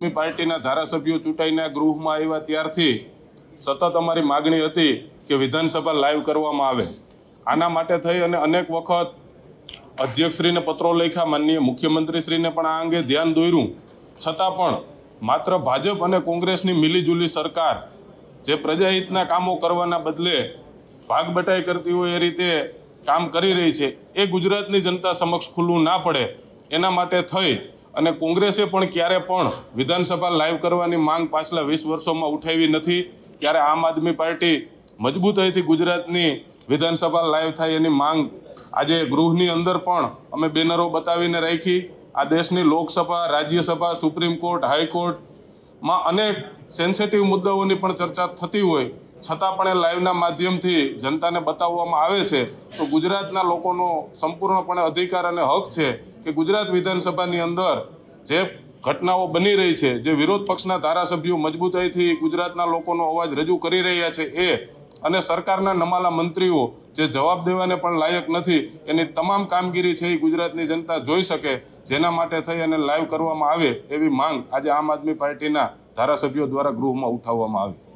આદમી પાર્ટીના ધારાસભ્યો ચૂંટાઈને ગૃહમાં આવ્યા ત્યારથી સતત અમારી માગણી હતી કે વિધાનસભા લાઈવ કરવામાં આવે। આના માટે થઈ અને અનેક વખત અધ્યક્ષશ્રીને પત્રો લખ્યા, માનનીય મુખ્યમંત્રીશ્રીને પણ આ અંગે ધ્યાન દોર્યું, છતાં પણ માત્ર ભાજપ અને કોંગ્રેસની મિલીજુલી સરકાર જે પ્રજાહિતના કામો કરવાના બદલે ભાગબટાઈ કરતી હોય એ રીતે કામ કરી રહી છે, એ ગુજરાતની જનતા સમક્ષ ખુલ્લું ના પડે એના માટે થઈ અને કોંગ્રેસે પણ ક્યારે પણ વિધાનસભા લાઈવ કરવાની માંગ પાછલા 20 વર્ષોમાં ઉઠાવી નથી। ત્યારે આમ આદમી પાર્ટી મજબૂતાઈથી ગુજરાતની વિધાનસભા લાઈવ થાય એની માંગ આજે ગૃહની અંદર પણ અમે બેનરો બતાવીને રાખી। આ દેશની લોકસભા, રાજ્યસભા, સુપ્રીમ કોર્ટ, હાઈકોર્ટમાં અનેક સેન્સિટિવ મુદ્દાઓની પણ ચર્ચા થતી હોય છતાં પણ એ લાઈવના માધ્યમથી જનતાને બતાવવામાં આવે છે। તો ગુજરાતના લોકોનો સંપૂર્ણપણે અધિકાર અને હક છે કે ગુજરાત વિધાનસભાની અંદર જે ઘટનાઓ બની રહી છે, જે વિરોધ પક્ષના ધારાસભ્યો મજબૂતાઈથી ગુજરાતના લોકોનો અવાજ રજૂ કરી રહ્યા છે એ, અને સરકારના નમાલા મંત્રીઓ જે જવાબ દેવાને પણ લાયક નથી, એની તમામ કામગીરી છે એ ગુજરાતની જનતા જોઈ શકે, જેના માટે થઈ અને લાઈવ કરવામાં આવે એવી માંગ આજે આમ આદમી પાર્ટીના ધારાસભ્યો દ્વારા ગૃહમાં ઉઠાવવામાં આવી।